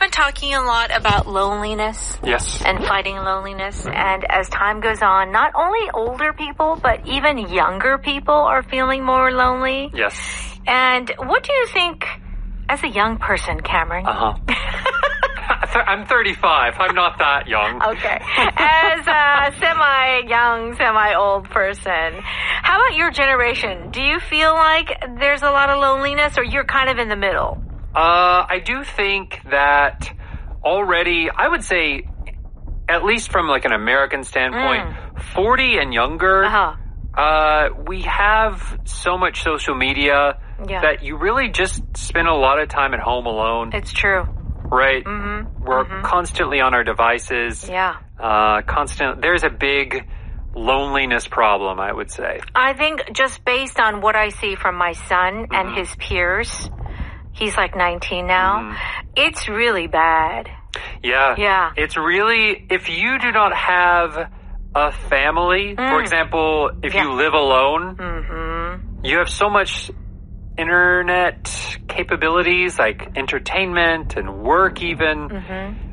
been talking a lot about loneliness. Yes. And fighting loneliness. And as time goes on, not only older people, but even younger people are feeling more lonely. Yes. And what do you think as a young person, Cameron? I'm 35. I'm not that young. Okay. As a semi-young, semi-old person, how about your generation? Do you feel like there's a lot of loneliness, or you're kind of in the middle? I do think that already, I would say, at least from like an American standpoint, 40 and younger, we have so much social media that you really just spend a lot of time at home alone. It's true. Right? We're constantly on our devices. Yeah. There's a big loneliness problem, I would say. I think just based on what I see from my son and his peers, he's like 19 now, it's really bad. Yeah. Yeah. It's really, if you do not have a family, for example, if you live alone, you have so much internet capabilities like entertainment and work even.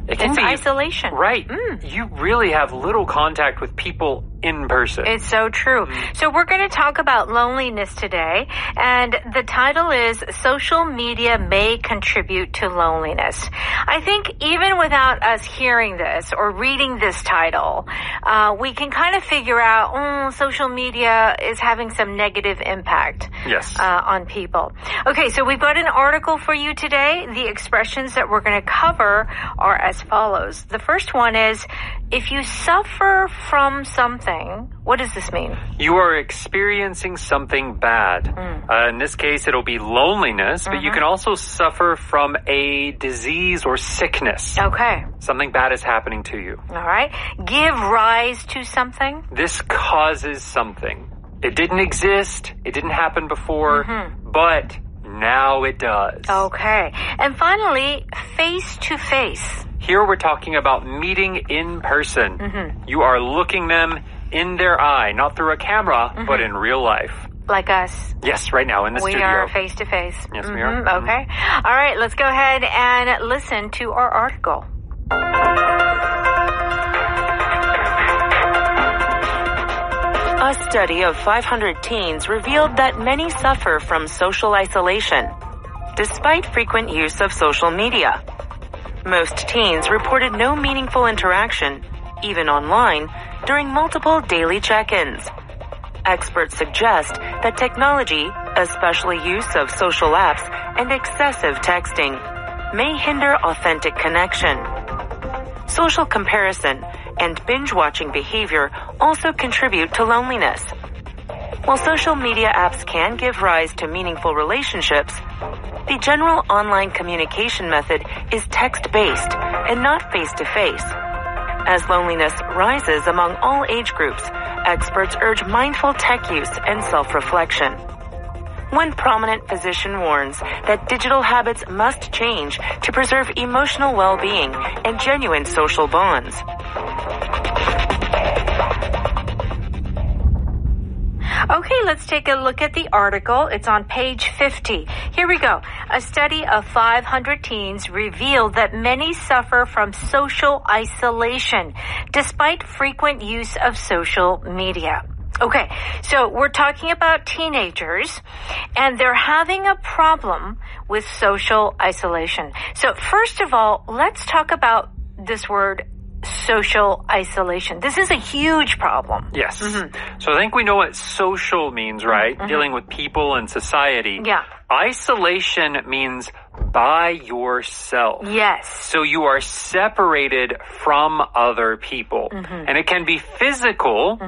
It can be isolation. Right. You really have little contact with people in person. It's so true. So we're going to talk about loneliness today, and the title is Social Media May Contribute to Loneliness. I think even without us hearing this or reading this title, we can kind of figure out, social media is having some negative impact on people. Okay, so we've got an article for you today. The expressions that we're going to cover are as follows. The first one is, if you suffer from something, what does this mean? You are experiencing something bad. In this case, it'll be loneliness, but you can also suffer from a disease or sickness. Okay. Something bad is happening to you. All right. Give rise to something. This causes something. It didn't exist. It didn't happen before, but now it does. Okay. And finally, face to face. Here we're talking about meeting in person. You are looking them in their eye, not through a camera, but in real life. Like us. Yes, right now in the studio. We are face to face. Yes, we are. Okay. All right, let's go ahead and listen to our article. A study of 500 teens revealed that many suffer from social isolation, despite frequent use of social media. Most teens reported no meaningful interaction, even online, during multiple daily check-ins. Experts suggest that technology, especially use of social apps and excessive texting, may hinder authentic connection. Social comparison and binge-watching behavior also contribute to loneliness. While social media apps can give rise to meaningful relationships, the general online communication method is text-based and not face-to-face. As loneliness rises among all age groups, experts urge mindful tech use and self-reflection. One prominent physician warns that digital habits must change to preserve emotional well-being and genuine social bonds. Okay, let's take a look at the article. It's on page 50. Here we go. A study of 500 teens revealed that many suffer from social isolation despite frequent use of social media. Okay, so we're talking about teenagers, and they're having a problem with social isolation. So first of all, let's talk about this word social isolation. This is a huge problem. Yes. So I think we know what social means, right? Dealing with people and society. Yeah. Isolation means by yourself. Yes. So you are separated from other people. And it can be physical.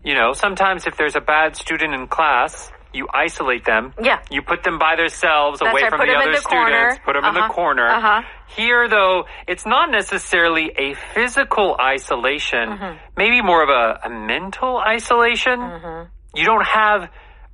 You know, sometimes if there's a bad student in class, you isolate them. Yeah. You put them by themselves away from the other students. Put them in the corner. Here, though, it's not necessarily a physical isolation. Maybe more of a mental isolation. You don't have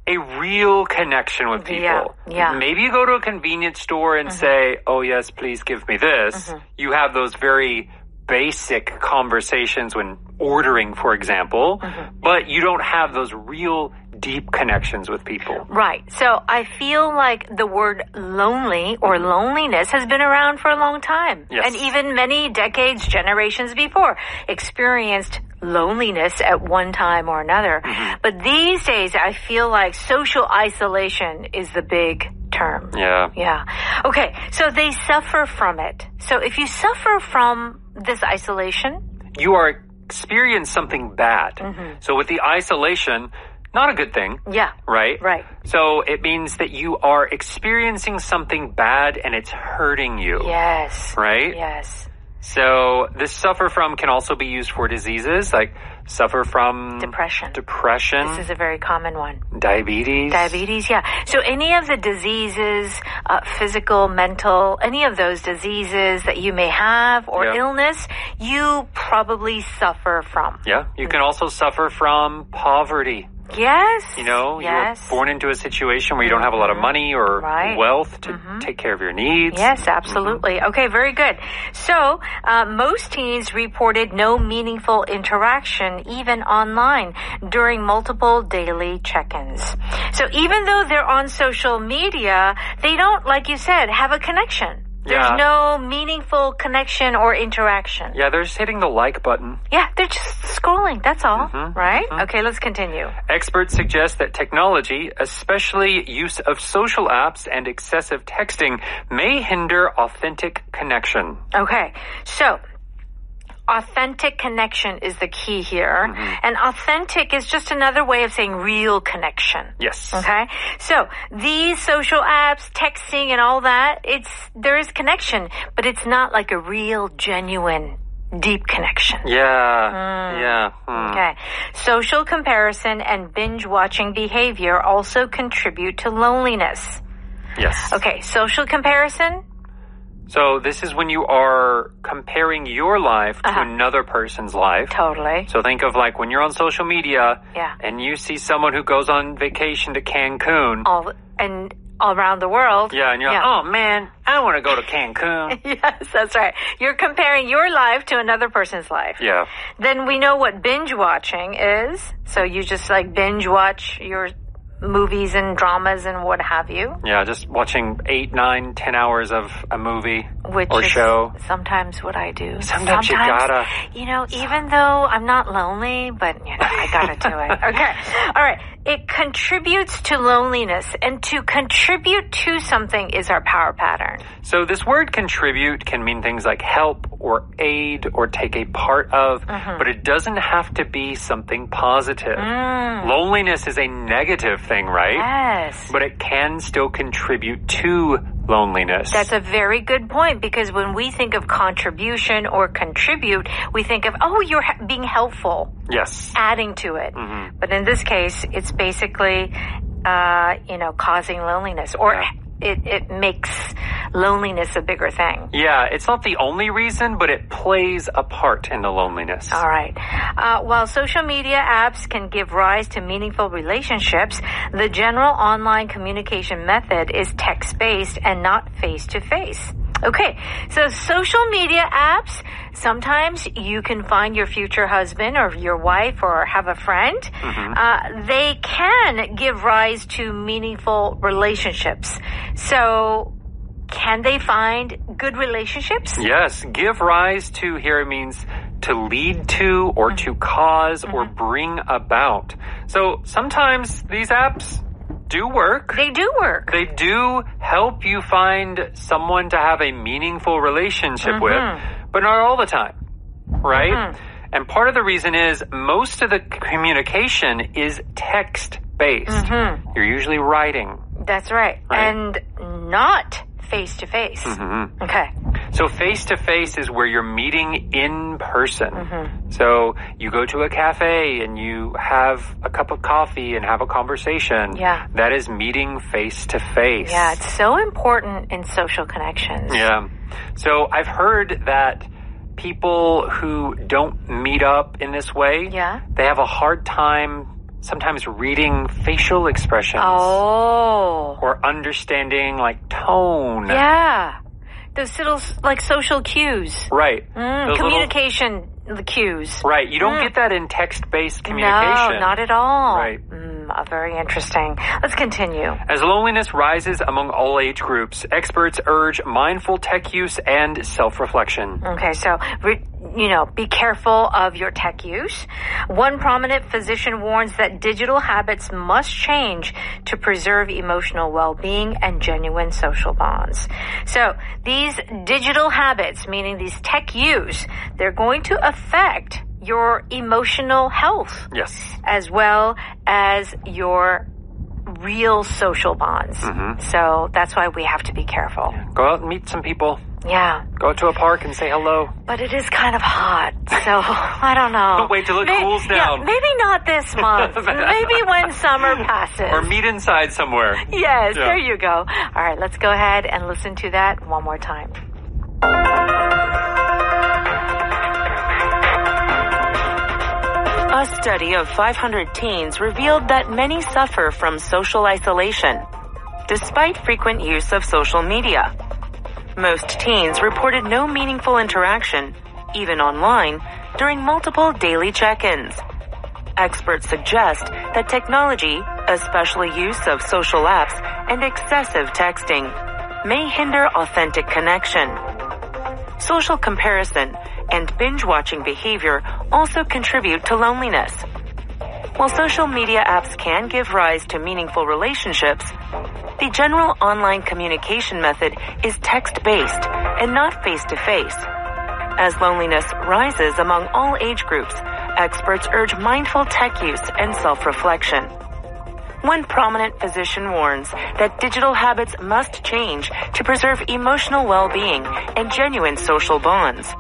a real connection with people. Maybe you go to a convenience store and say, oh, yes, please give me this. You have those very basic conversations when ordering, for example, but you don't have those real deep connections with people. Right. So I feel like the word lonely or loneliness has been around for a long time. Yes. And even many decades, generations before, experienced loneliness at one time or another. But these days, I feel like social isolation is the big term. Yeah. Yeah. Okay. So they suffer from it. So if you suffer from this isolation, you are experiencing something bad. So with the isolation, not a good thing. Yeah. Right? Right. So it means that you are experiencing something bad and it's hurting you. Yes. Right? Yes. So this suffer from can also be used for diseases like suffer from depression. This is a very common one. Diabetes, yeah. So any of the diseases, physical, mental, any of those diseases that you may have or illness, you probably suffer from. Yeah. You can also suffer from poverty. Yes. You know, you're born into a situation where you don't have a lot of money or wealth to take care of your needs. Yes, absolutely. Okay, very good. So, most teens reported no meaningful interaction, even online, during multiple daily check-ins. So even though they're on social media, they don't, like you said, have a connection. There's no meaningful connection or interaction. Yeah, they're just hitting the like button. Yeah, they're just scrolling. That's all, right? Okay, let's continue. Experts suggest that technology, especially use of social apps and excessive texting, may hinder authentic connection. Okay, so authentic connection is the key here. And authentic is just another way of saying real connection. Yes. Okay? So these social apps, texting and all that, there is connection, but it's not like a real, genuine, deep connection. Yeah. Okay. Social comparison and binge watching behavior also contribute to loneliness. Yes. Okay, social comparison. So this is when you are comparing your life to another person's life. Totally. So think of like when you're on social media and you see someone who goes on vacation to Cancun. All around the world. Yeah, and you're like, oh man, I want to go to Cancun. Yes, that's right. You're comparing your life to another person's life. Yeah. Then we know what binge watching is. So you just like binge watch your movies and dramas and what have you. Yeah, just watching 8, 9, 10 hours of a movie or is show. Sometimes what I do. Sometimes you gotta. You know, even though I'm not lonely, but you know, I gotta do it. Okay. All right. It contributes to loneliness, and to contribute to something is our power pattern. So this word contribute can mean things like help or aid or take a part of, but it doesn't have to be something positive. Loneliness is a negative thing, right? Yes. But it can still contribute to loneliness. That's a very good point, because when we think of contribution or contribute, we think of, oh, you're being helpful. Yes. Adding to it. But in this case, it's basically, causing loneliness, or it makes loneliness a bigger thing. Yeah, it's not the only reason, but it plays a part in the loneliness. All right. While social media apps can give rise to meaningful relationships, the general online communication method is text-based and not face-to-face. Okay, so social media apps, sometimes you can find your future husband or your wife or have a friend. They can give rise to meaningful relationships. So can they find good relationships? Yes, give rise to here means to lead to or to cause or bring about. So sometimes these apps do work. They do work. They do help you find someone to have a meaningful relationship with, but not all the time, right? And part of the reason is most of the communication is text-based. You're usually writing. That's right. And not face-to-face. Okay. So face-to-face is where you're meeting in person. So you go to a cafe and you have a cup of coffee and have a conversation. Yeah. That is meeting face-to-face. Yeah, it's so important in social connections. Yeah. So I've heard that people who don't meet up in this way, they have a hard time sometimes reading facial expressions. Oh. Or understanding like tone. Yeah. Those little like social cues. Right. Communication cues. Right. You don't get that in text-based communication. No, not at all. Right. Very interesting. Let's continue. As loneliness rises among all age groups, experts urge mindful tech use and self-reflection. Okay, so, be careful of your tech use. One prominent physician warns that digital habits must change to preserve emotional well-being and genuine social bonds. So, these digital habits, meaning these tech use, they're going to affect your emotional health. Yes. As well as your real social bonds. So that's why we have to be careful. Go out and meet some people. Yeah. Go to a park and say hello. But it is kind of hot, so I don't know. Don't wait till it cools down. Yeah, maybe not this month. Maybe when summer passes. Or meet inside somewhere. Yes, there you go. All right, let's go ahead and listen to that one more time. A study of 500 teens revealed that many suffer from social isolation, despite frequent use of social media. Most teens reported no meaningful interaction, even online, during multiple daily check-ins. Experts suggest that technology, especially use of social apps and excessive texting, may hinder authentic connection. Social comparison and binge-watching behavior also contribute to loneliness. While social media apps can give rise to meaningful relationships, the general online communication method is text-based and not face-to-face. As loneliness rises among all age groups, experts urge mindful tech use and self-reflection. One prominent physician warns that digital habits must change to preserve emotional well-being and genuine social bonds.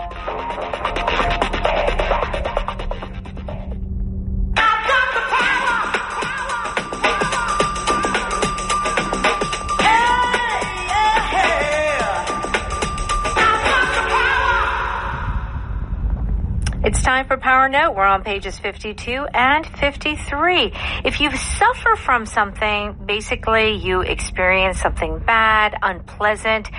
It's time for Power Note. We're on pages 52 and 53. If you suffer from something, basically you experience something bad, unpleasant,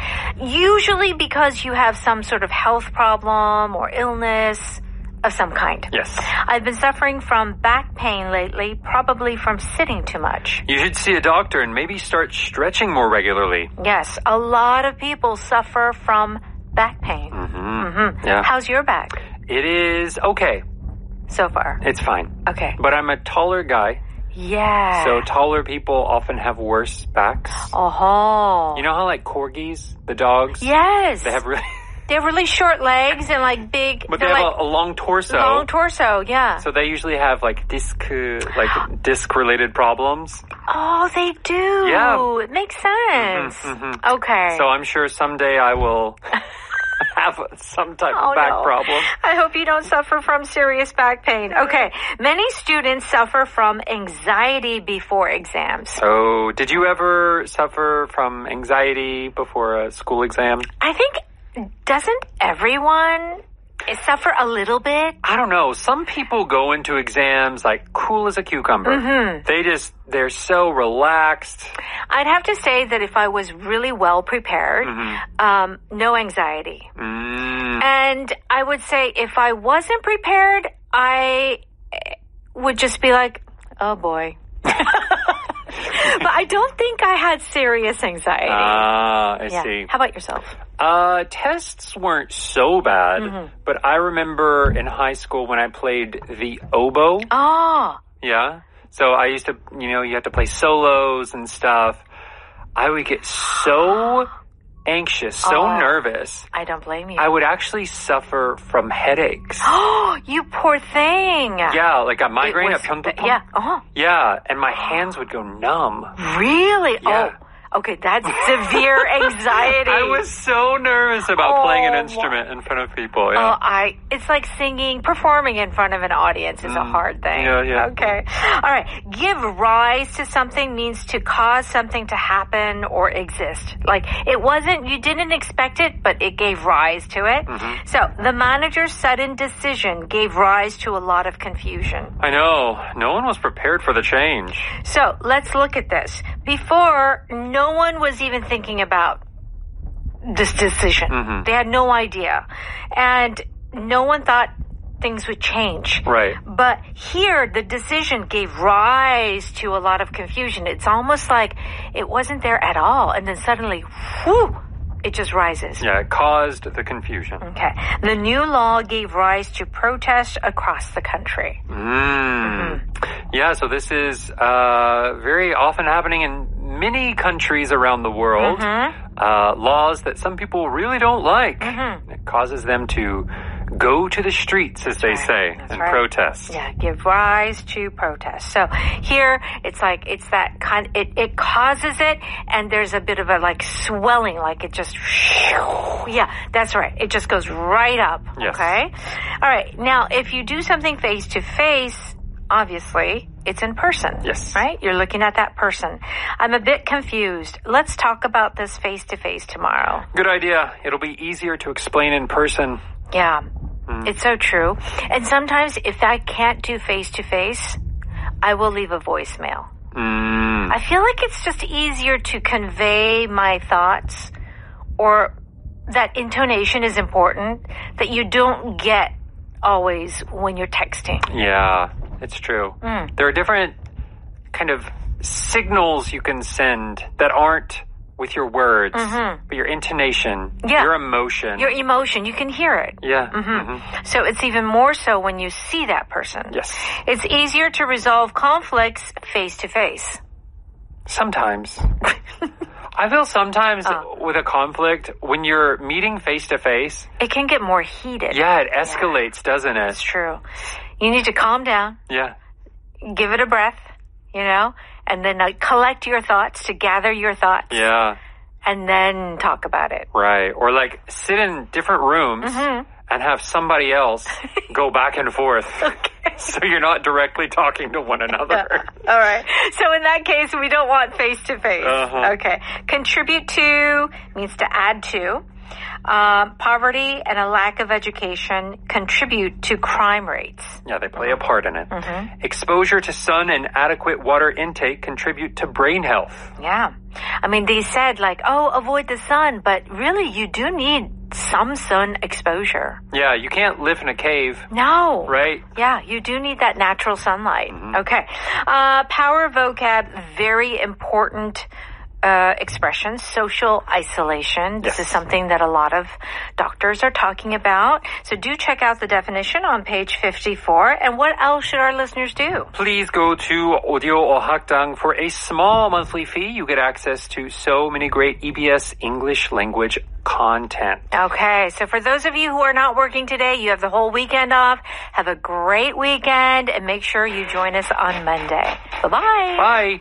usually because you have some sort of health problem or illness of some kind. Yes. I've been suffering from back pain lately, probably from sitting too much. You should see a doctor and maybe start stretching more regularly. Yes, a lot of people suffer from back pain. Yeah. How's your back? It is okay. So far? It's fine. Okay. But I'm a taller guy. Yeah. So taller people often have worse backs. Oh. You know how like corgis, the dogs? Yes. They have really short legs and like big. But they have a long torso. Long torso, yeah. So they usually have like disc-related problems. Oh, they do. Yeah. It makes sense. Okay. So I'm sure someday I will have some type of back problem. I hope you don't suffer from serious back pain. Okay. Many students suffer from anxiety before exams. Oh, did you ever suffer from anxiety before a school exam? I think, doesn't everyone suffer a little bit? I don't know. Some people go into exams like cool as a cucumber. They're so relaxed. I'd have to say that if I was really well prepared, no anxiety. And I would say if I wasn't prepared, I would just be like, oh boy. But I don't think I had serious anxiety. I see. How about yourself? Tests weren't so bad, but I remember in high school when I played the oboe. Oh. Yeah. So I used to, you had to play solos and stuff. I would get so anxious, so nervous. I don't blame you. I would actually suffer from headaches. Oh, you poor thing. Yeah, like a migraine. Yeah. Yeah, and my hands would go numb. Really? Yeah. Oh. Okay, that's severe anxiety. I was so nervous about playing an instrument in front of people. Yeah. It's like performing in front of an audience is a hard thing. Yeah. Okay. All right. Give rise to something means to cause something to happen or exist. Like you didn't expect it, but it gave rise to it. So the manager's sudden decision gave rise to a lot of confusion. I know. No one was prepared for the change. So let's look at this. Before, no one was even thinking about this decision. They had no idea. And no one thought things would change. Right. But here, the decision gave rise to a lot of confusion. It's almost like it wasn't there at all. And then suddenly, whoo, it just rises. Yeah, it caused the confusion. Okay. The new law gave rise to protests across the country. Yeah, so this is very often happening in many countries around the world. Laws that some people really don't like. It causes them to go to the streets, as they say, and protest. Yeah, give rise to protest. So here, it's like, it's that kind, it causes it, and there's a bit of a like swelling, like it just, yeah, that's right. It just goes right up. Yes. Okay? All right. Now, if you do something face to face, obviously, it's in person. Yes. Right? You're looking at that person. I'm a bit confused. Let's talk about this face-to-face tomorrow. Good idea. It'll be easier to explain in person. Yeah. It's so true. And sometimes if I can't do face-to-face, I will leave a voicemail. I feel like it's just easier to convey my thoughts, or that intonation is important, that you don't get always when you're texting. Yeah. It's true. There are different kind of signals you can send that aren't with your words, but your intonation, your emotion. Your emotion, you can hear it. Yeah. So it's even more so when you see that person. Yes. It's easier to resolve conflicts face to face. Sometimes. I feel sometimes with a conflict, when you're meeting face to face, it can get more heated. Yeah, it escalates, doesn't it? It's true. You need to calm down. Yeah. Give it a breath, and then collect your thoughts, to gather your thoughts. Yeah. And then talk about it. Right. Or like sit in different rooms and have somebody else go back and forth. Okay. So you're not directly talking to one another. All right. So in that case, we don't want face-to-face. Okay. Contribute to means to add to. Poverty and a lack of education contribute to crime rates. Yeah, they play a part in it. Exposure to sun and adequate water intake contribute to brain health. Yeah. I mean, they said like, avoid the sun, but really you do need some sun exposure. Yeah, you can't live in a cave. No. Right? Yeah, you do need that natural sunlight. Okay. Power vocab, very important expression, social isolation. This is something that a lot of doctors are talking about. So do check out the definition on page 54. And what else should our listeners do? Please go to Audio 어학당. For a small monthly fee, you get access to so many great EBS English language content. Okay, so for those of you who are not working today, you have the whole weekend off. Have a great weekend, and make sure you join us on Monday. Bye-bye. Bye.